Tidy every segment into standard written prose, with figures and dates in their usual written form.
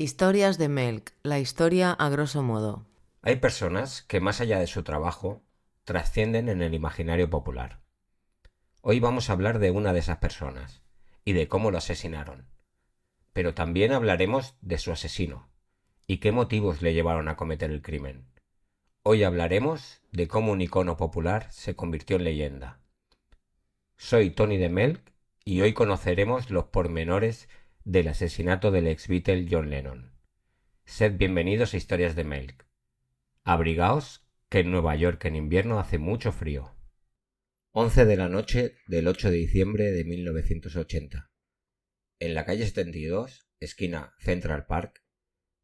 Historias de Melk, la historia a grosso modo. Hay personas que más allá de su trabajo trascienden en el imaginario popular. Hoy vamos a hablar de una de esas personas y de cómo lo asesinaron. Pero también hablaremos de su asesino y qué motivos le llevaron a cometer el crimen. Hoy hablaremos de cómo un icono popular se convirtió en leyenda. Soy Tony de Melk y hoy conoceremos los pormenores del asesinato del ex Beatle John Lennon. Sed bienvenidos a Historias de Melk. Abrigaos, que en Nueva York en invierno hace mucho frío. 11 de la noche del 8 de diciembre de 1980. En la calle 72, esquina Central Park,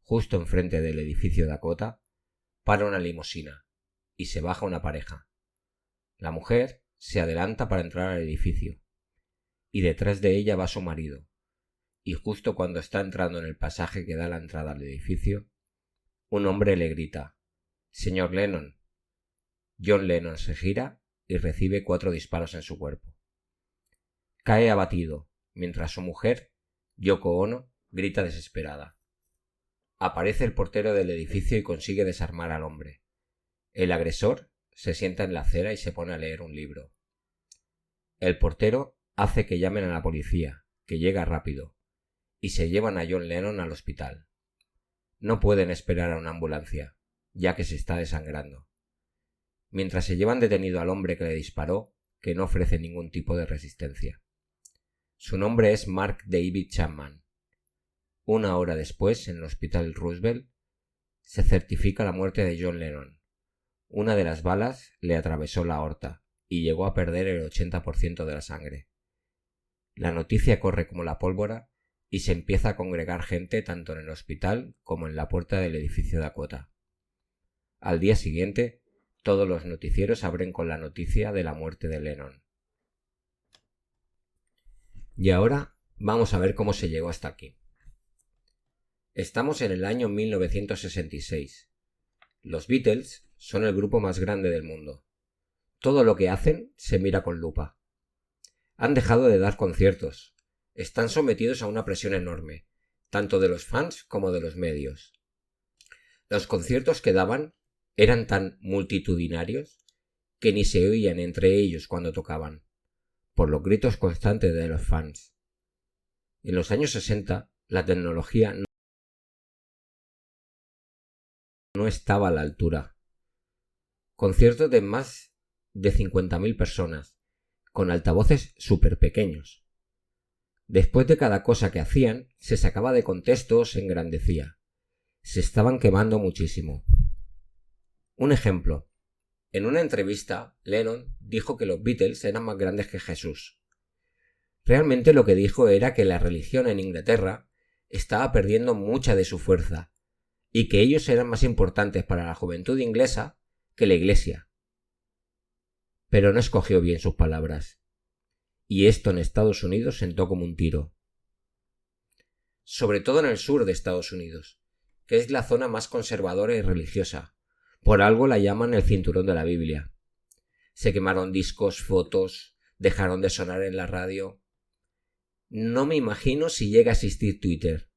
justo enfrente del edificio Dakota, para una limusina y se baja una pareja. La mujer se adelanta para entrar al edificio y detrás de ella va su marido, y justo cuando está entrando en el pasaje que da la entrada al edificio, un hombre le grita: «Señor Lennon». John Lennon se gira y recibe 4 disparos en su cuerpo. Cae abatido, mientras su mujer, Yoko Ono, grita desesperada. Aparece el portero del edificio y consigue desarmar al hombre. El agresor se sienta en la acera y se pone a leer un libro. El portero hace que llamen a la policía, que llega rápido, y se llevan a John Lennon al hospital. No pueden esperar a una ambulancia, ya que se está desangrando. Mientras se llevan detenido al hombre que le disparó, que no ofrece ningún tipo de resistencia. Su nombre es Mark David Chapman. Una hora después, en el hospital Roosevelt, se certifica la muerte de John Lennon. Una de las balas le atravesó la aorta y llegó a perder el 80% de la sangre. La noticia corre como la pólvora y se empieza a congregar gente tanto en el hospital como en la puerta del edificio Dakota. Al día siguiente, todos los noticieros abren con la noticia de la muerte de Lennon. Y ahora vamos a ver cómo se llegó hasta aquí. Estamos en el año 1966. Los Beatles son el grupo más grande del mundo. Todo lo que hacen se mira con lupa. Han dejado de dar conciertos. Están sometidos a una presión enorme, tanto de los fans como de los medios. Los conciertos que daban eran tan multitudinarios que ni se oían entre ellos cuando tocaban, por los gritos constantes de los fans. En los años 60, la tecnología no estaba a la altura. Conciertos de más de 50.000 personas, con altavoces súper pequeños. Después de cada cosa que hacían, se sacaba de contexto o se engrandecía. Se estaban quemando muchísimo. Un ejemplo. En una entrevista, Lennon dijo que los Beatles eran más grandes que Jesús. Realmente lo que dijo era que la religión en Inglaterra estaba perdiendo mucha de su fuerza y que ellos eran más importantes para la juventud inglesa que la Iglesia. Pero no escogió bien sus palabras. Y esto en Estados Unidos sentó como un tiro. Sobre todo en el sur de Estados Unidos, que es la zona más conservadora y religiosa. Por algo la llaman el cinturón de la Biblia. Se quemaron discos, fotos, dejaron de sonar en la radio. No me imagino si llega a existir Twitter.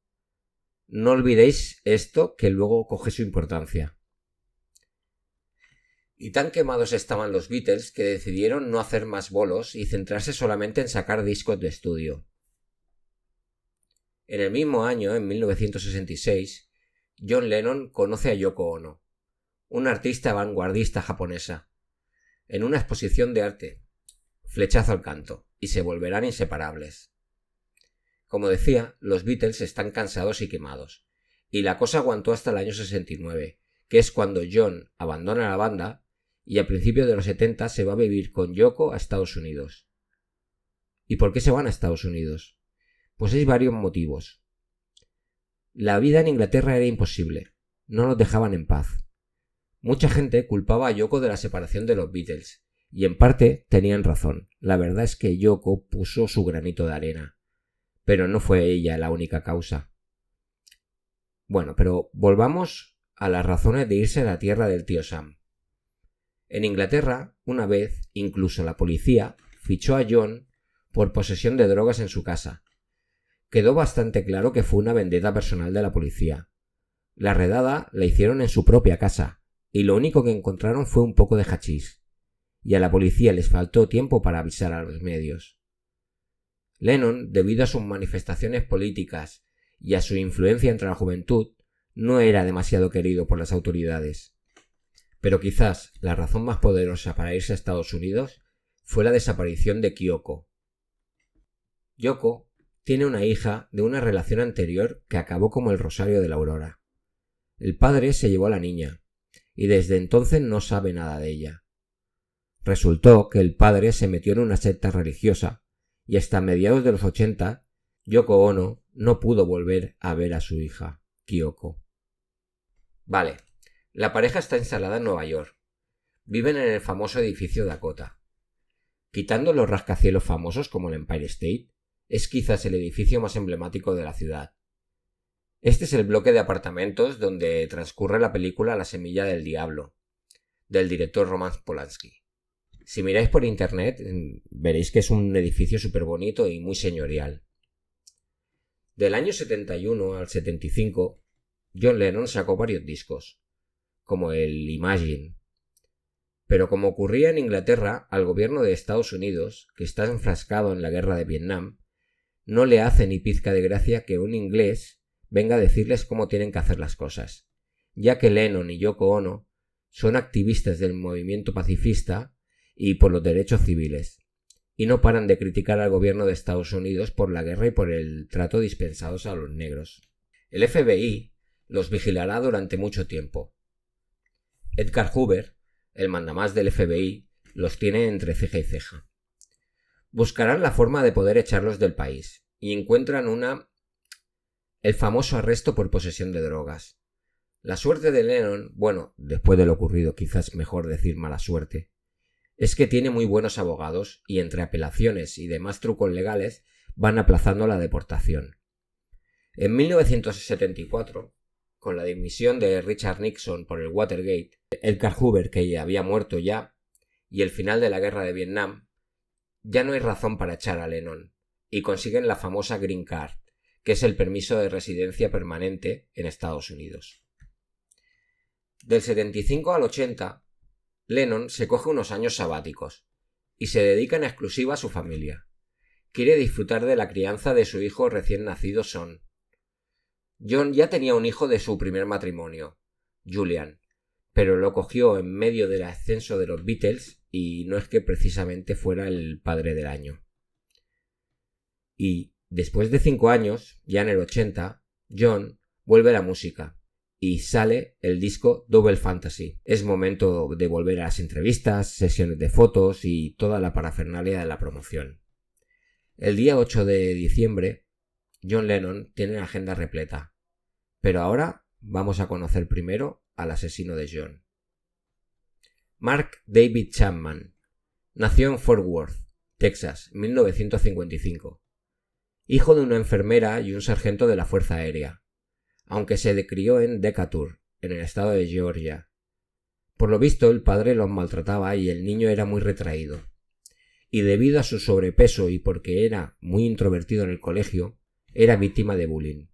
No olvidéis esto, que luego coge su importancia. Y tan quemados estaban los Beatles que decidieron no hacer más bolos y centrarse solamente en sacar discos de estudio. En el mismo año, en 1966, John Lennon conoce a Yoko Ono, una artista vanguardista japonesa, en una exposición de arte, flechazo al canto, y se volverán inseparables. Como decía, los Beatles están cansados y quemados, y la cosa aguantó hasta el año 69, que es cuando John abandona la banda y a principios de los 70 se va a vivir con Yoko a Estados Unidos. ¿Y por qué se van a Estados Unidos? Pues hay varios motivos. La vida en Inglaterra era imposible, no los dejaban en paz. Mucha gente culpaba a Yoko de la separación de los Beatles, y en parte tenían razón. La verdad es que Yoko puso su granito de arena, pero no fue ella la única causa. Bueno, pero volvamos a las razones de irse a la tierra del tío Sam. En Inglaterra, una vez, incluso la policía fichó a John por posesión de drogas en su casa, Quedó bastante claro que fue una vendetta personal de la policía. La redada la hicieron en su propia casa, y lo único que encontraron fue un poco de hachís, y a la policía les faltó tiempo para avisar a los medios. Lennon, debido a sus manifestaciones políticas y a su influencia entre la juventud, no era demasiado querido por las autoridades. Pero quizás la razón más poderosa para irse a Estados Unidos fue la desaparición de Kyoko. Yoko tiene una hija de una relación anterior que acabó como el Rosario de la Aurora. El padre se llevó a la niña, y desde entonces no sabe nada de ella. Resultó que el padre se metió en una secta religiosa, y hasta mediados de los 80, Yoko Ono no pudo volver a ver a su hija, Kyoko. Vale, la pareja está instalada en Nueva York. Viven en el famoso edificio Dakota. Quitando los rascacielos famosos como el Empire State, es quizás el edificio más emblemático de la ciudad. Este es el bloque de apartamentos donde transcurre la película La semilla del diablo, del director Roman Polanski. Si miráis por internet, veréis que es un edificio súper bonito y muy señorial. Del año 71 al 75, John Lennon sacó varios discos, como el Imagine. Pero como ocurría en Inglaterra, al gobierno de Estados Unidos, que está enfrascado en la guerra de Vietnam, no le hace ni pizca de gracia que un inglés venga a decirles cómo tienen que hacer las cosas, ya que Lennon y Yoko Ono son activistas del movimiento pacifista y por los derechos civiles, y no paran de criticar al gobierno de Estados Unidos por la guerra y por el trato dispensados a los negros. El FBI los vigilará durante mucho tiempo. Edgar Hoover, el mandamás del FBI, los tiene entre ceja y ceja. Buscarán la forma de poder echarlos del país, y encuentran el famoso arresto por posesión de drogas. La suerte de Lennon, bueno, después de lo ocurrido quizás mejor decir mala suerte, es que tiene muy buenos abogados y entre apelaciones y demás trucos legales van aplazando la deportación. En 1974, con la dimisión de Richard Nixon por el Watergate, Edgar Hoover, que ya había muerto ya, y el final de la guerra de Vietnam, ya no hay razón para echar a Lennon, y consiguen la famosa Green Card, que es el permiso de residencia permanente en Estados Unidos. Del 75 al 80, Lennon se coge unos años sabáticos, y se dedica en exclusiva a su familia. Quiere disfrutar de la crianza de su hijo recién nacido Son. John ya tenía un hijo de su primer matrimonio, Julian, pero lo cogió en medio del ascenso de los Beatles y no es que precisamente fuera el padre del año. Y después de 5 años, ya en el 80, John vuelve a la música y sale el disco Double Fantasy. Es momento de volver a las entrevistas, sesiones de fotos y toda la parafernalia de la promoción. El día 8 de diciembre, John Lennon tiene la agenda repleta, pero ahora vamos a conocer primero al asesino de John. Mark David Chapman nació en Fort Worth, Texas, 1955. Hijo de una enfermera y un sargento de la Fuerza Aérea, aunque se crió en Decatur, en el estado de Georgia. Por lo visto, el padre los maltrataba y el niño era muy retraído. Y debido a su sobrepeso y porque era muy introvertido en el colegio, era víctima de bullying.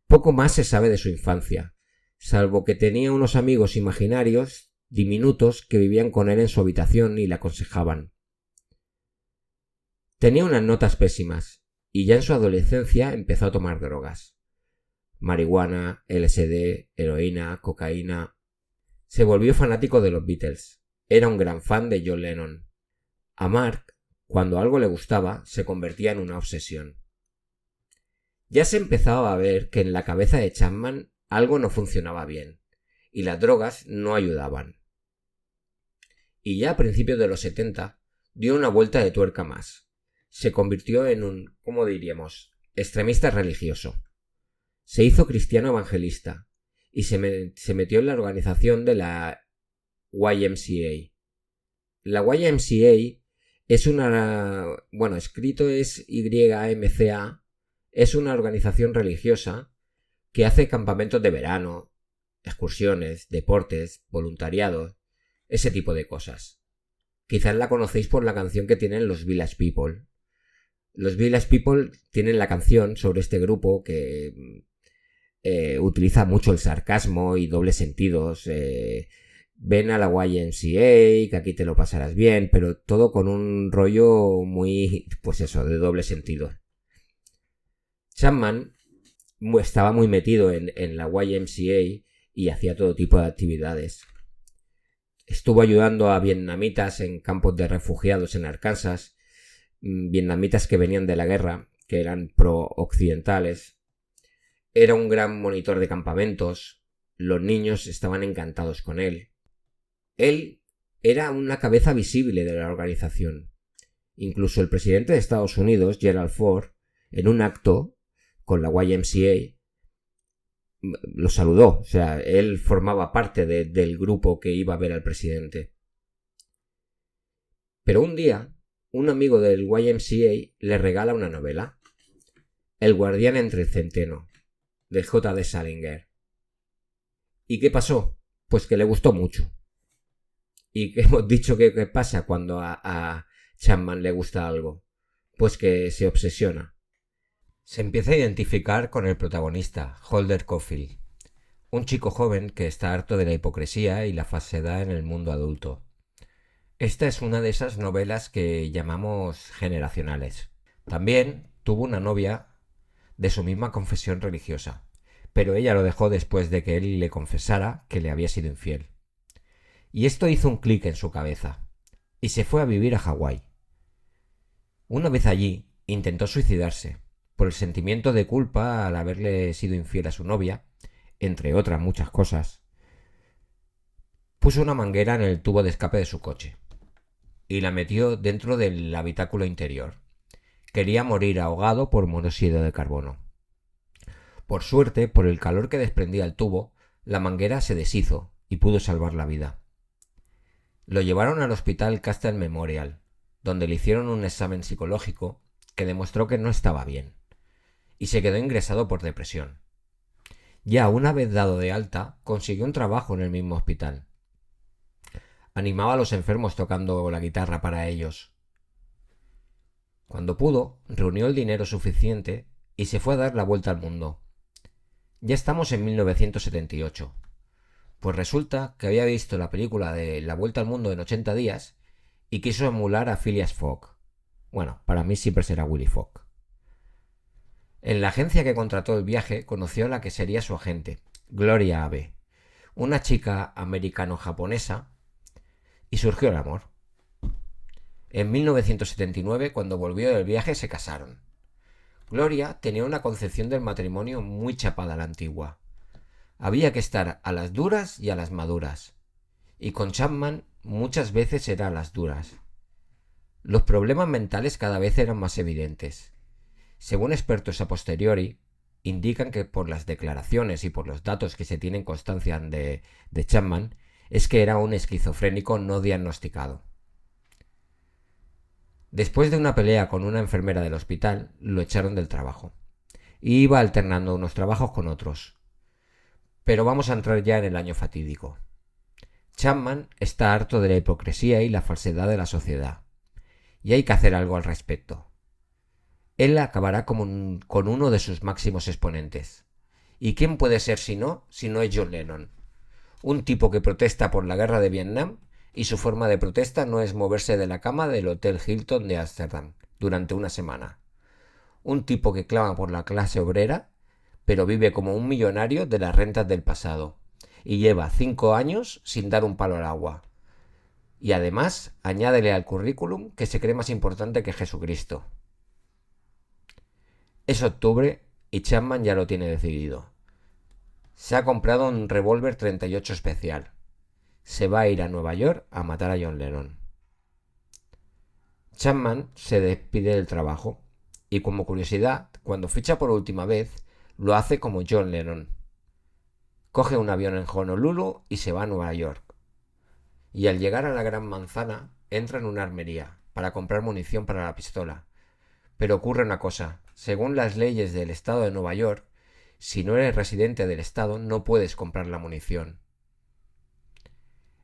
Poco más se sabe de su infancia, salvo que tenía unos amigos imaginarios diminutos que vivían con él en su habitación y le aconsejaban. Tenía unas notas pésimas, y ya en su adolescencia empezó a tomar drogas. Marihuana, LSD, heroína, cocaína. Se volvió fanático de los Beatles. Era un gran fan de John Lennon. A Mark, cuando algo le gustaba, se convertía en una obsesión. Ya se empezaba a ver que en la cabeza de Chapman algo no funcionaba bien, y las drogas no ayudaban. Y ya a principios de los 70 dio una vuelta de tuerca más. Se convirtió en un, ¿cómo diríamos?, extremista religioso. Se hizo cristiano evangelista y se metió en la organización de la YMCA. La YMCA es una, escrito es YMCA, es una organización religiosa que hace campamentos de verano, excursiones, deportes, voluntariado, ese tipo de cosas. Quizás la conocéis por la canción que tienen los Village People. Los Village People tienen la canción sobre este grupo que utiliza mucho el sarcasmo y dobles sentidos. Ven a la YMCA, que aquí te lo pasarás bien, pero todo con un rollo muy, pues eso, de doble sentido. Chapman estaba muy metido en la YMCA y hacía todo tipo de actividades. Estuvo ayudando a vietnamitas en campos de refugiados en Arkansas, vietnamitas que venían de la guerra, que eran pro-occidentales. Era un gran monitor de campamentos. Los niños estaban encantados con él. Él era una cabeza visible de la organización. Incluso el presidente de Estados Unidos, Gerald Ford, en un acto con la YMCA, lo saludó. O sea, él formaba parte del grupo que iba a ver al presidente. Pero un día, un amigo del YMCA le regala una novela, El guardián entre el centeno, de J.D. Salinger. ¿Y qué pasó? Pues que le gustó mucho. ¿Y qué hemos dicho que pasa cuando a Chapman le gusta algo? Pues que se obsesiona. Se empieza a identificar con el protagonista, Holder Caulfield, un chico joven que está harto de la hipocresía y la falsedad en el mundo adulto. Esta es una de esas novelas que llamamos generacionales. También tuvo una novia de su misma confesión religiosa, pero ella lo dejó después de que él le confesara que le había sido infiel. Y esto hizo un clic en su cabeza, y se fue a vivir a Hawái. Una vez allí, intentó suicidarse, por el sentimiento de culpa al haberle sido infiel a su novia, entre otras muchas cosas. Puso una manguera en el tubo de escape de su coche, y la metió dentro del habitáculo interior. Quería morir ahogado por monóxido de carbono. Por suerte, por el calor que desprendía el tubo, la manguera se deshizo y pudo salvar la vida. Lo llevaron al hospital Castle Memorial, donde le hicieron un examen psicológico que demostró que no estaba bien, y se quedó ingresado por depresión. Ya una vez dado de alta, consiguió un trabajo en el mismo hospital. Animaba a los enfermos tocando la guitarra para ellos. Cuando pudo, reunió el dinero suficiente y se fue a dar la vuelta al mundo. Ya estamos en 1978. Pues resulta que había visto la película de La Vuelta al Mundo en 80 días y quiso emular a Phileas Fogg. Bueno, para mí siempre será Willy Fogg. En la agencia que contrató el viaje conoció a la que sería su agente, Gloria Abe, una chica americano-japonesa, y surgió el amor. En 1979, cuando volvió del viaje, se casaron. Gloria tenía una concepción del matrimonio muy chapada a la antigua. Había que estar a las duras y a las maduras. Y con Chapman muchas veces era a las duras. Los problemas mentales cada vez eran más evidentes. Según expertos a posteriori, indican que por las declaraciones y por los datos que se tienen constancia de Chapman, es que era un esquizofrénico no diagnosticado. Después de una pelea con una enfermera del hospital, lo echaron del trabajo. Y iba alternando unos trabajos con otros. Pero vamos a entrar ya en el año fatídico. Chapman está harto de la hipocresía y la falsedad de la sociedad. Y hay que hacer algo al respecto. Él acabará con uno de sus máximos exponentes. ¿Y quién puede ser si no es John Lennon? Un tipo que protesta por la guerra de Vietnam y su forma de protesta no es moverse de la cama del Hotel Hilton de Ámsterdam durante una semana. Un tipo que clama por la clase obrera, pero vive como un millonario de las rentas del pasado y lleva 5 años sin dar un palo al agua. Y además, añádele al currículum que se cree más importante que Jesucristo. Es octubre y Chapman ya lo tiene decidido. Se ha comprado un revólver 38 especial. Se va a ir a Nueva York a matar a John Lennon. Chapman se despide del trabajo y, como curiosidad, cuando ficha por última vez, lo hace como John Lennon. Coge un avión en Honolulu y se va a Nueva York. Y al llegar a la Gran Manzana, entra en una armería para comprar munición para la pistola. Pero ocurre una cosa. Según las leyes del estado de Nueva York, si no eres residente del estado, no puedes comprar la munición.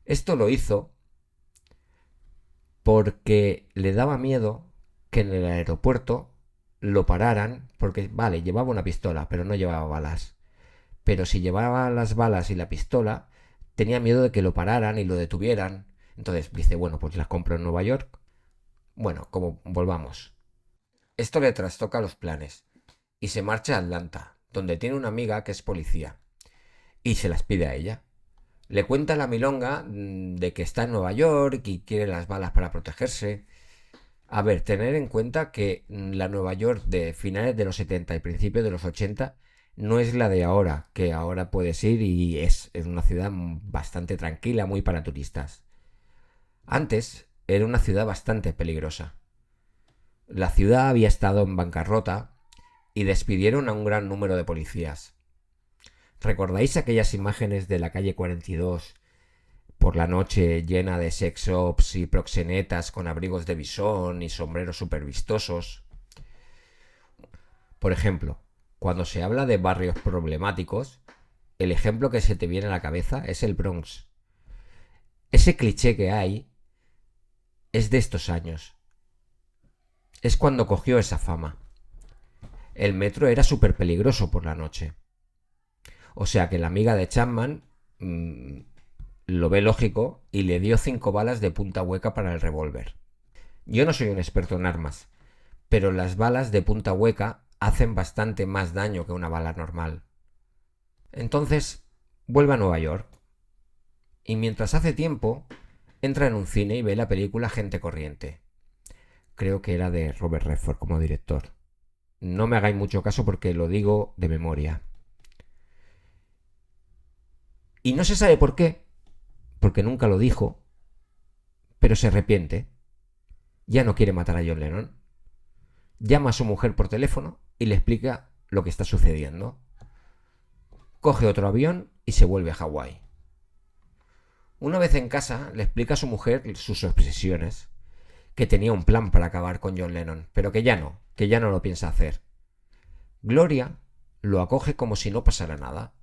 Esto lo hizo porque le daba miedo que en el aeropuerto lo pararan, porque, vale, llevaba una pistola, pero no llevaba balas. Pero si llevaba las balas y la pistola, tenía miedo de que lo pararan y lo detuvieran. Entonces dice, bueno, pues las compro en Nueva York. Bueno, como volvamos. Esto le trastoca los planes y se marcha a Atlanta, donde tiene una amiga que es policía, y se las pide a ella. Le cuenta la milonga de que está en Nueva York y quiere las balas para protegerse. A ver, tener en cuenta que la Nueva York de finales de los 70 y principios de los 80 no es la de ahora, que ahora puedes ir y es una ciudad bastante tranquila, muy para turistas. Antes era una ciudad bastante peligrosa. La ciudad había estado en bancarrota y despidieron a un gran número de policías. ¿Recordáis aquellas imágenes de la calle 42 por la noche llena de sex shops y proxenetas con abrigos de visón y sombreros super vistosos? Por ejemplo, cuando se habla de barrios problemáticos, el ejemplo que se te viene a la cabeza es el Bronx. Ese cliché que hay es de estos años. Es cuando cogió esa fama. El metro era súper peligroso por la noche. O sea que la amiga de Chapman lo ve lógico y le dio 5 balas de punta hueca para el revólver. Yo no soy un experto en armas, pero las balas de punta hueca hacen bastante más daño que una bala normal. Entonces, vuelve a Nueva York y mientras hace tiempo, entra en un cine y ve la película Gente Corriente. Creo que era de Robert Redford como director. No me hagáis mucho caso porque lo digo de memoria. Y no se sabe por qué, porque nunca lo dijo, pero se arrepiente. Ya no quiere matar a John Lennon. Llama a su mujer por teléfono y le explica lo que está sucediendo. Coge otro avión y se vuelve a Hawái. Una vez en casa, le explica a su mujer sus obsesiones, que tenía un plan para acabar con John Lennon, pero que ya no lo piensa hacer. Gloria lo acoge como si no pasara nada,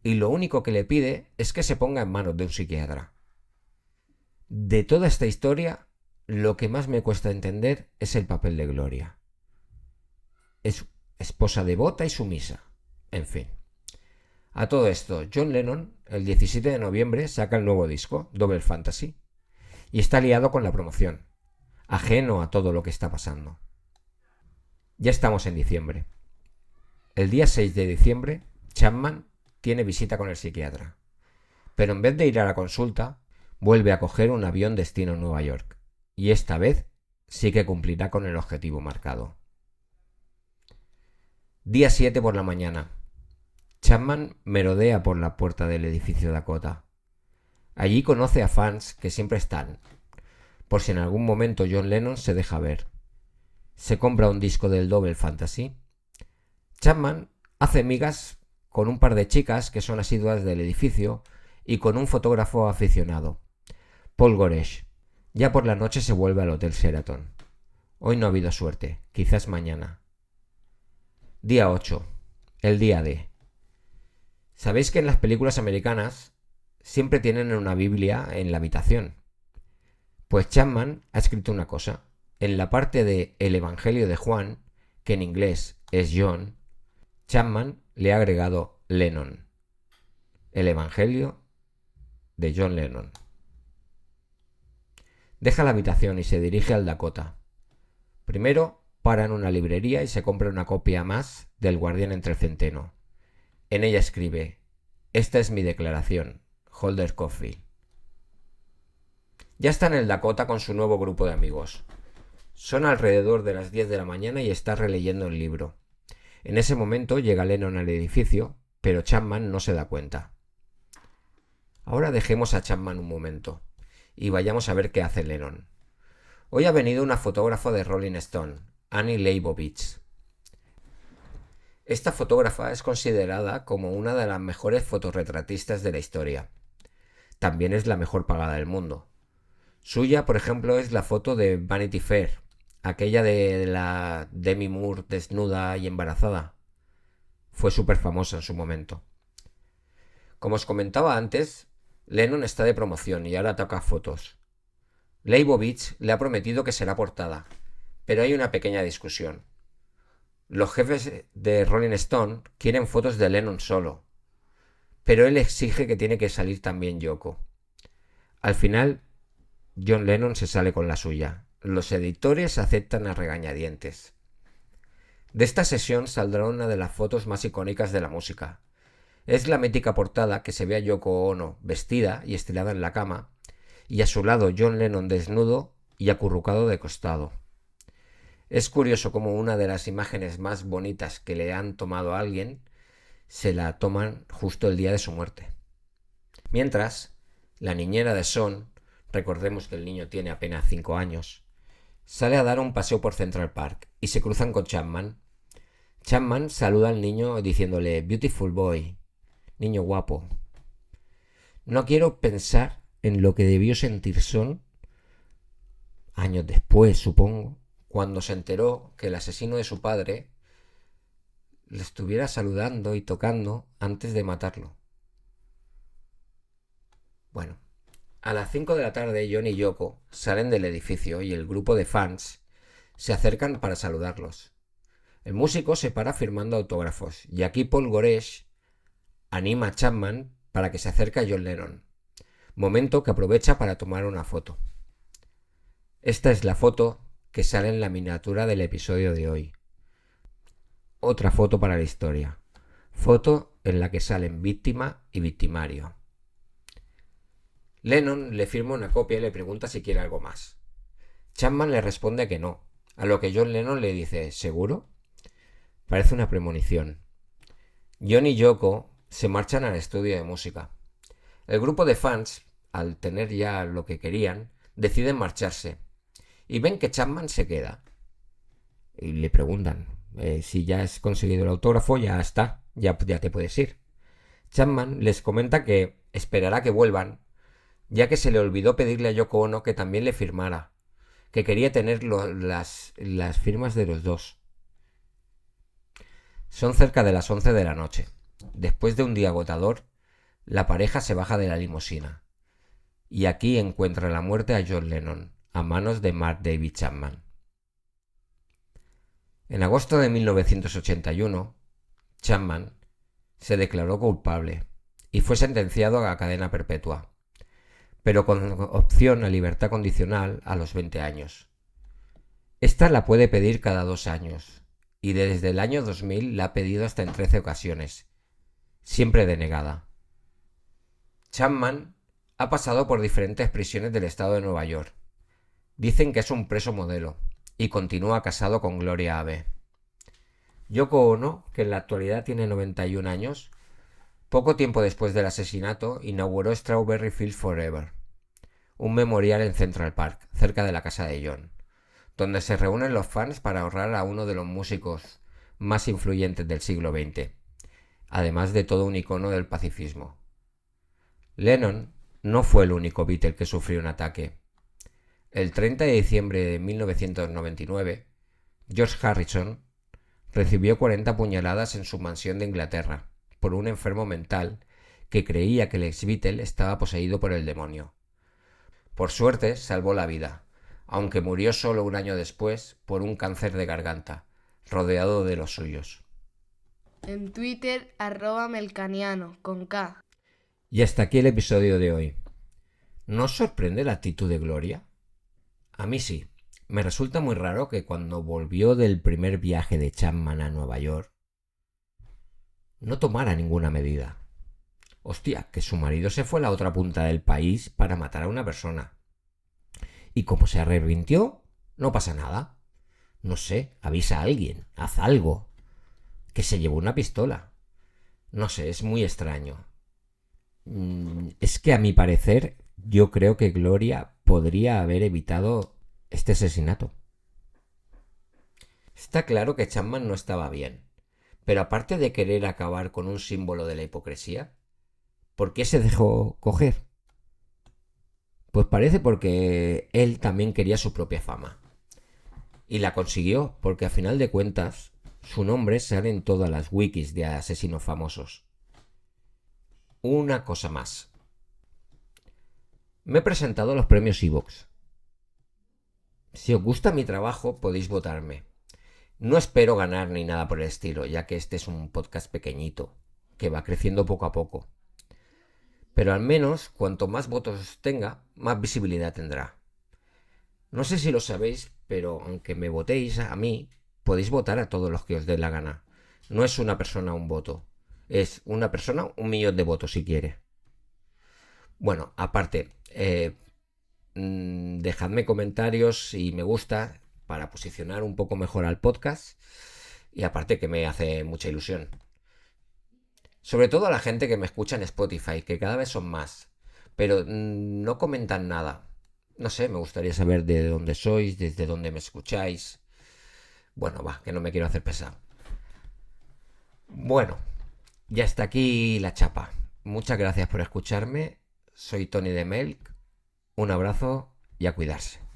y lo único que le pide es que se ponga en manos de un psiquiatra. De toda esta historia, lo que más me cuesta entender es el papel de Gloria. Es esposa devota y sumisa. En fin. A todo esto, John Lennon, el 17 de noviembre, saca el nuevo disco, Double Fantasy, y está liado con la promoción, ajeno a todo lo que está pasando. Ya estamos en diciembre. El día 6 de diciembre, Chapman tiene visita con el psiquiatra, pero en vez de ir a la consulta, vuelve a coger un avión destino a Nueva York, y esta vez sí que cumplirá con el objetivo marcado. Día 7 por la mañana. Chapman merodea por la puerta del edificio Dakota. Allí conoce a fans que siempre están, por si en algún momento John Lennon se deja ver. Se compra un disco del Double Fantasy. Chapman hace migas con un par de chicas que son asiduas del edificio y con un fotógrafo aficionado, Paul Goresh. Ya por la noche se vuelve al Hotel Sheraton. Hoy no ha habido suerte, quizás mañana. Día 8. El día D. Sabéis que en las películas americanas siempre tienen una Biblia en la habitación. Pues Chapman ha escrito una cosa. En la parte de El Evangelio de Juan, que en inglés es John, Chapman le ha agregado Lennon. El Evangelio de John Lennon. Deja la habitación y se dirige al Dakota. Primero para en una librería y se compra una copia más del Guardián entre el Centeno. En ella escribe: "Esta es mi declaración, Holder Caulfield". Ya está en el Dakota con su nuevo grupo de amigos. Son alrededor de las 10 de la mañana y está releyendo el libro. En ese momento llega Lennon al edificio, pero Chapman no se da cuenta. Ahora dejemos a Chapman un momento y vayamos a ver qué hace Lennon. Hoy ha venido una fotógrafa de Rolling Stone, Annie Leibovitz. Esta fotógrafa es considerada como una de las mejores fotorretratistas de la historia. También es la mejor pagada del mundo. Suya, por ejemplo, es la foto de Vanity Fair, aquella de la Demi Moore desnuda y embarazada. Fue súper famosa en su momento. Como os comentaba antes, Lennon está de promoción y ahora toca fotos. Leibovitz le ha prometido que será portada, pero hay una pequeña discusión. Los jefes de Rolling Stone quieren fotos de Lennon solo, pero él exige que tiene que salir también Yoko. Al final, John Lennon se sale con la suya. Los editores aceptan a regañadientes. De esta sesión saldrá una de las fotos más icónicas de la música. Es la mítica portada que se ve a Yoko Ono vestida y estirada en la cama, y a su lado John Lennon desnudo y acurrucado de costado. Es curioso cómo una de las imágenes más bonitas que le han tomado a alguien se la toman justo el día de su muerte. Mientras, la niñera de Son, recordemos que el niño tiene apenas 5 años, sale a dar un paseo por Central Park y se cruzan con Chapman. Chapman saluda al niño diciéndole "Beautiful boy", niño guapo. No quiero pensar en lo que debió sentir Son años después, supongo, cuando se enteró que el asesino de su padre le estuviera saludando y tocando antes de matarlo. Bueno, a las 5 de la tarde John y Yoko salen del edificio y el grupo de fans se acercan para saludarlos. El músico se para firmando autógrafos y aquí Paul Goresh anima a Chapman para que se acerque a John Lennon, momento que aprovecha para tomar una foto. Esta es la foto que sale en la miniatura del episodio de hoy. Otra foto para la historia. Foto en la que salen víctima y victimario. Lennon le firma una copia y le pregunta si quiere algo más. Chapman le responde que no, a lo que John Lennon le dice ¿seguro? Parece una premonición. John y Yoko se marchan al estudio de música. El grupo de fans, al tener ya lo que querían, deciden marcharse y ven que Chapman se queda. Y le preguntan si ya has conseguido el autógrafo, ya está, ya te puedes ir. Chapman les comenta que esperará que vuelvan, ya que se le olvidó pedirle a Yoko Ono que también le firmara, que quería tener las firmas de los dos. Son cerca de las 11 de la noche. Después de un día agotador, la pareja se baja de la limusina. Y aquí encuentra la muerte a John Lennon, a manos de Mark David Chapman. En agosto de 1981, Chapman se declaró culpable y fue sentenciado a cadena perpetua, pero con opción a libertad condicional a los 20 años. Esta la puede pedir cada 2 años, y desde el año 2000 la ha pedido hasta en 13 ocasiones, siempre denegada. Chapman ha pasado por diferentes prisiones del estado de Nueva York. Dicen que es un preso modelo, y continúa casado con Gloria Abe. Yoko Ono, que en la actualidad tiene 91 años, poco tiempo después del asesinato inauguró Strawberry Fields Forever, un memorial en Central Park, cerca de la casa de John, donde se reúnen los fans para honrar a uno de los músicos más influyentes del siglo XX, además de todo un icono del pacifismo. Lennon no fue el único Beatle que sufrió un ataque. El 30 de diciembre de 1999, George Harrison recibió 40 puñaladas en su mansión de Inglaterra por un enfermo mental que creía que el ex Beatle estaba poseído por el demonio. Por suerte salvó la vida, aunque murió solo un año después por un cáncer de garganta, rodeado de los suyos. En Twitter, @melcaniano, con K. Y hasta aquí el episodio de hoy. ¿No os sorprende la actitud de Gloria? A mí sí. Me resulta muy raro que cuando volvió del primer viaje de Chapman a Nueva York no tomara ninguna medida. Hostia, que su marido se fue a la otra punta del país para matar a una persona. Y como se arrepintió, no pasa nada. No sé, avisa a alguien, haz algo. Que se llevó una pistola. No sé, es muy extraño. Es que a mi parecer, yo creo que Gloria podría haber evitado este asesinato. Está claro que Chapman no estaba bien, pero aparte de querer acabar con un símbolo de la hipocresía, ¿por qué se dejó coger? Pues parece porque él también quería su propia fama. Y la consiguió porque a final de cuentas su nombre sale en todas las wikis de asesinos famosos. Una cosa más. Me he presentado a los premios Evox. Si os gusta mi trabajo podéis votarme. No espero ganar ni nada por el estilo, ya que este es un podcast pequeñito, que va creciendo poco a poco. Pero al menos, cuanto más votos tenga, más visibilidad tendrá. No sé si lo sabéis, pero aunque me votéis a mí, podéis votar a todos los que os dé la gana. No es una persona un voto, es una persona 1 millón de votos si quiere. Bueno, aparte, dejadme comentarios y me gusta para posicionar un poco mejor al podcast. Y aparte que me hace mucha ilusión. Sobre todo a la gente que me escucha en Spotify, que cada vez son más. Pero no comentan nada. No sé, me gustaría saber de dónde sois, desde dónde me escucháis. Bueno, va, que no me quiero hacer pesado. Bueno, ya está aquí la chapa. Muchas gracias por escucharme. Soy Tony de Melk. Un abrazo y a cuidarse.